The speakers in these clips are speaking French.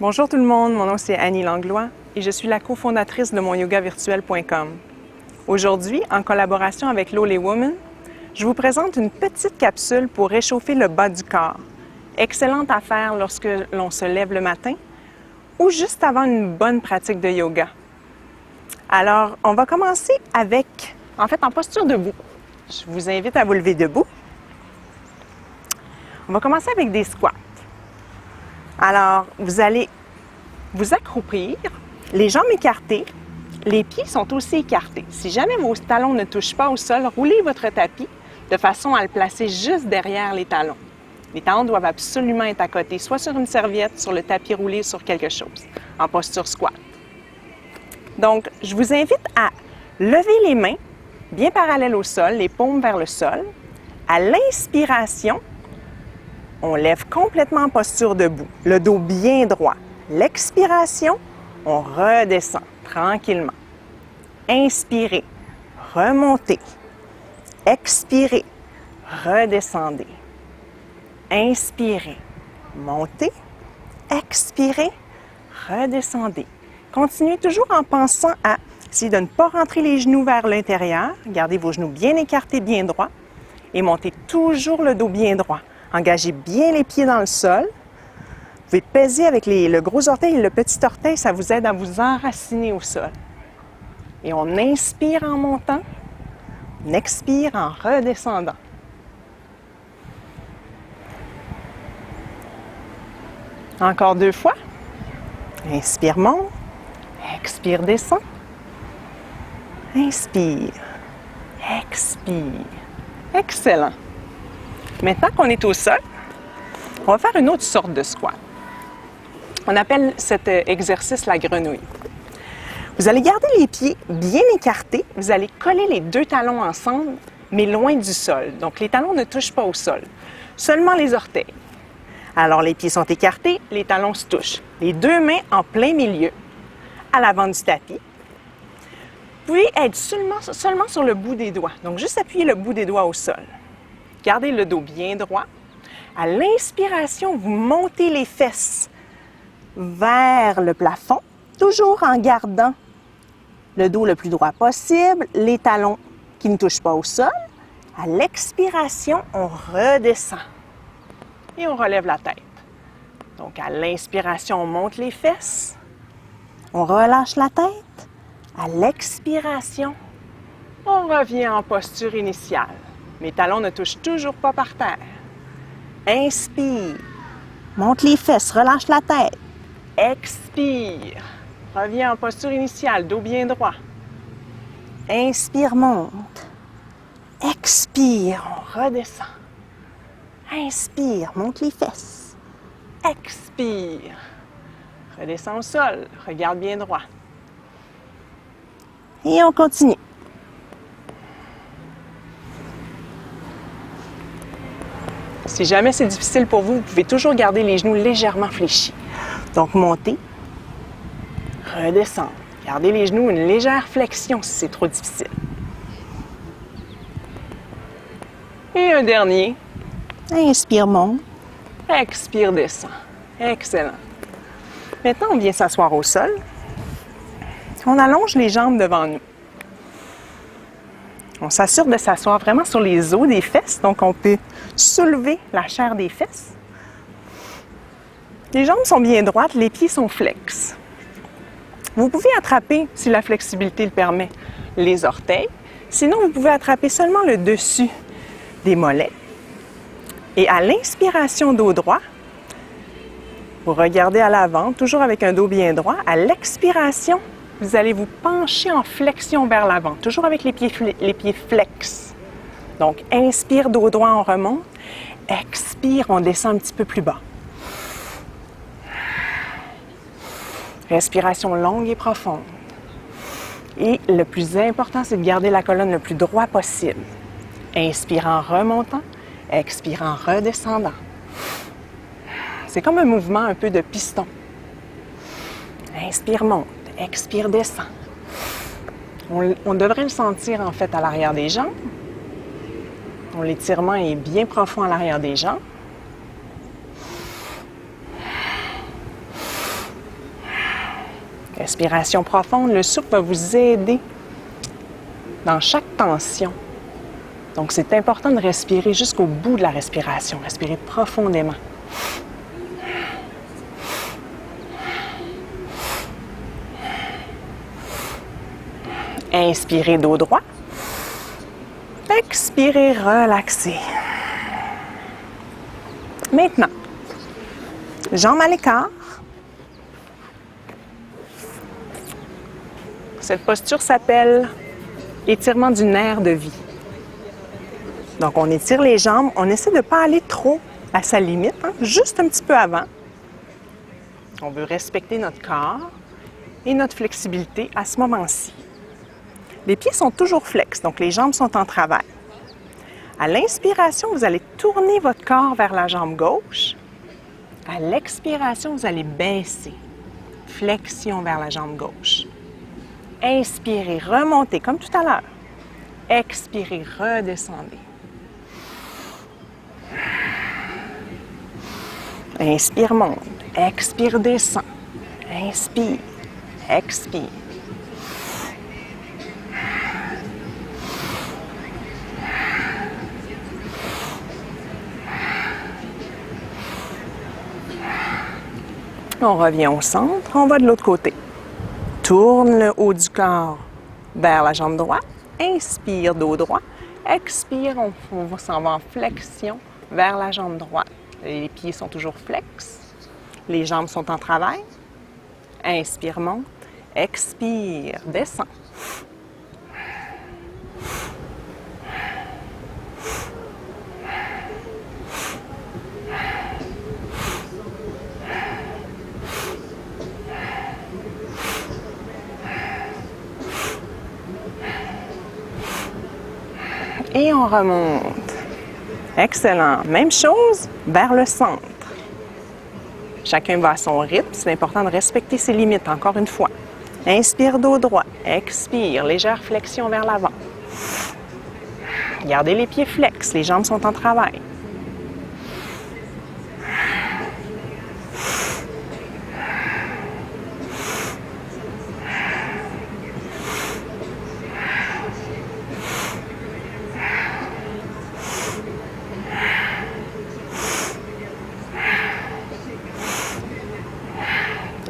Bonjour tout le monde, mon nom c'est Annie Langlois et je suis la cofondatrice de monyogavirtuel.com. Aujourd'hui, en collaboration avec Lowly Woman, je vous présente une petite capsule pour réchauffer le bas du corps. Excellente à faire lorsque l'on se lève le matin ou juste avant une bonne pratique de yoga. Alors, on va commencer en posture debout. Je vous invite à vous lever debout. On va commencer avec des squats. Alors, vous allez vous accroupir, les jambes écartées, les pieds sont aussi écartés. Si jamais vos talons ne touchent pas au sol, roulez votre tapis de façon à le placer juste derrière les talons. Les talons doivent absolument être à côté, soit sur une serviette, sur le tapis roulé, sur quelque chose, en posture squat. Donc, je vous invite à lever les mains bien parallèles au sol, les paumes vers le sol. À l'inspiration, on lève complètement en posture debout, le dos bien droit. L'expiration, on redescend tranquillement. Inspirez, remontez. Expirez, redescendez. Inspirez, montez. Expirez, redescendez. Continuez toujours en pensant à essayer de ne pas rentrer les genoux vers l'intérieur. Gardez vos genoux bien écartés, bien droits. Et montez toujours le dos bien droit. Engagez bien les pieds dans le sol. Vous pouvez peser avec le gros orteil et le petit orteil, ça vous aide à vous enraciner au sol. Et on inspire en montant, on expire en redescendant. Encore 2 fois. Inspire, monte. Expire, descend. Inspire. Expire. Excellent. Maintenant qu'on est au sol, on va faire une autre sorte de squat. On appelle cet exercice la grenouille. Vous allez garder les pieds bien écartés. Vous allez coller les 2 talons ensemble, mais loin du sol. Donc, les talons ne touchent pas au sol, seulement les orteils. Alors, les pieds sont écartés, les talons se touchent. Les 2 mains en plein milieu, à l'avant du tapis. Vous pouvez être seulement sur le bout des doigts. Donc, juste appuyer le bout des doigts au sol. Gardez le dos bien droit. À l'inspiration, vous montez les fesses vers le plafond, toujours en gardant le dos le plus droit possible, les talons qui ne touchent pas au sol. À l'expiration, on redescend et on relève la tête. Donc, à l'inspiration, on monte les fesses, on relâche la tête. À l'expiration, on revient en posture initiale. Mes talons ne touchent toujours pas par terre. Inspire, monte les fesses, relâche la tête. Expire, reviens en posture initiale, dos bien droit. Inspire, monte. Expire, on redescend. Inspire, monte les fesses. Expire, redescend au sol, regarde bien droit. Et on continue. Si jamais c'est difficile pour vous, vous pouvez toujours garder les genoux légèrement fléchis. Donc, montez, redescendre. Gardez les genoux, une légère flexion si c'est trop difficile. Et un dernier. Inspire, monte. Expire, descend. Excellent. Maintenant, on vient s'asseoir au sol. On allonge les jambes devant nous. On s'assure de s'asseoir vraiment sur les os des fesses, donc on peut soulever la chair des fesses. Les jambes sont bien droites, les pieds sont flex. Vous pouvez attraper, si la flexibilité le permet, les orteils. Sinon, vous pouvez attraper seulement le dessus des mollets. Et à l'inspiration, dos droit, vous regardez à l'avant, toujours avec un dos bien droit. À l'expiration, vous allez vous pencher en flexion vers l'avant, toujours avec les pieds flex. Donc, inspire, dos droit, on remonte. Expire, on descend un petit peu plus bas. Respiration longue et profonde. Et le plus important, c'est de garder la colonne le plus droit possible. Inspire en remontant, expire en redescendant. C'est comme un mouvement un peu de piston. Inspire, monte. Expire, descend. On devrait le sentir en fait à l'arrière des jambes. L'étirement est bien profond à l'arrière des jambes. Respiration profonde, le souffle va vous aider dans chaque tension. Donc, c'est important de respirer jusqu'au bout de la respiration. Respirer profondément. Inspirez dos droit. Expirez, relaxez. Maintenant, jambes à l'écart. Cette posture s'appelle étirement du nerf de vie. Donc, on étire les jambes. On essaie de ne pas aller trop à sa limite, hein, juste un petit peu avant. On veut respecter notre corps et notre flexibilité à ce moment-ci. Les pieds sont toujours flex, donc les jambes sont en travail. À l'inspiration, vous allez tourner votre corps vers la jambe gauche. À l'expiration, vous allez baisser. Flexion vers la jambe gauche. Inspirez, remontez comme tout à l'heure. Expirez, redescendez. Inspire, monte. Expire, descend. Inspire, expire. On revient au centre, on va de l'autre côté. Tourne le haut du corps vers la jambe droite. Inspire, dos droit. Expire, on s'en va en flexion vers la jambe droite. Les pieds sont toujours flex. Les jambes sont en travail. Inspire, monte. Expire, descend. Et on remonte. Excellent. Même chose vers le centre. Chacun va à son rythme. C'est important de respecter ses limites, encore une fois. Inspire, dos droit. Expire, légère flexion vers l'avant. Gardez les pieds flex, les jambes sont en travail.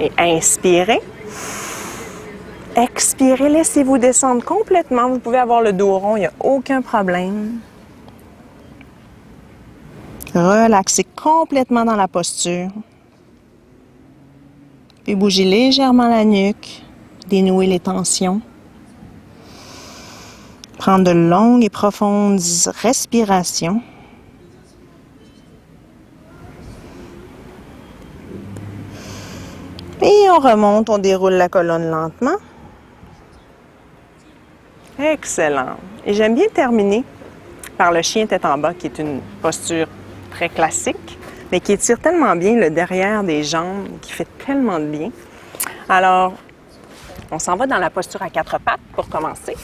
Et inspirez. Expirez, laissez-vous descendre complètement. Vous pouvez avoir le dos rond, il n'y a aucun problème. Relaxez complètement dans la posture. Puis bougez légèrement la nuque. Dénouez les tensions. Prendre de longues et profondes respirations. Et on remonte, on déroule la colonne lentement. Excellent. Et j'aime bien terminer par le chien tête en bas, qui est une posture très classique, mais qui étire tellement bien le derrière des jambes, qui fait tellement de bien. Alors, on s'en va dans la posture à quatre pattes pour commencer.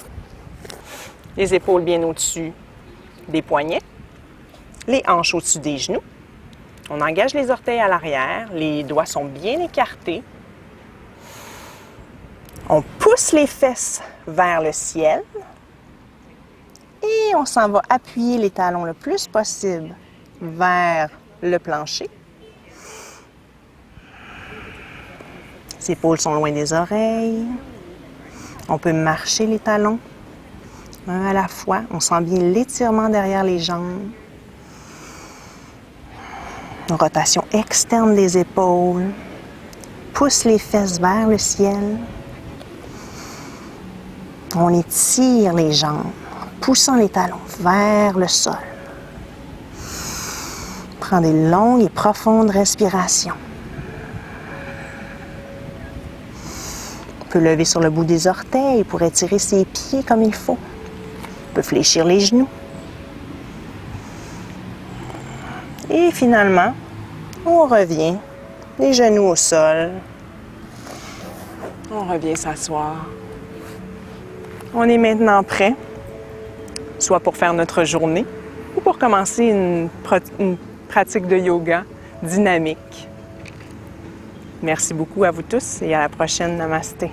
Les épaules bien au-dessus des poignets, les hanches au-dessus des genoux. On engage les orteils à l'arrière, les doigts sont bien écartés. On pousse les fesses vers le ciel et on s'en va appuyer les talons le plus possible vers le plancher. Les épaules sont loin des oreilles. On peut marcher les talons un à la fois. On sent bien l'étirement derrière les jambes. Une rotation externe des épaules. Pousse les fesses vers le ciel. On étire les jambes, poussant les talons vers le sol. Prends des longues et profondes respirations. On peut lever sur le bout des orteils pour étirer ses pieds comme il faut. On peut fléchir les genoux. Et finalement, on revient, les genoux au sol. On revient s'asseoir. On est maintenant prêt, soit pour faire notre journée ou pour commencer une pratique de yoga dynamique. Merci beaucoup à vous tous et à la prochaine. Namasté.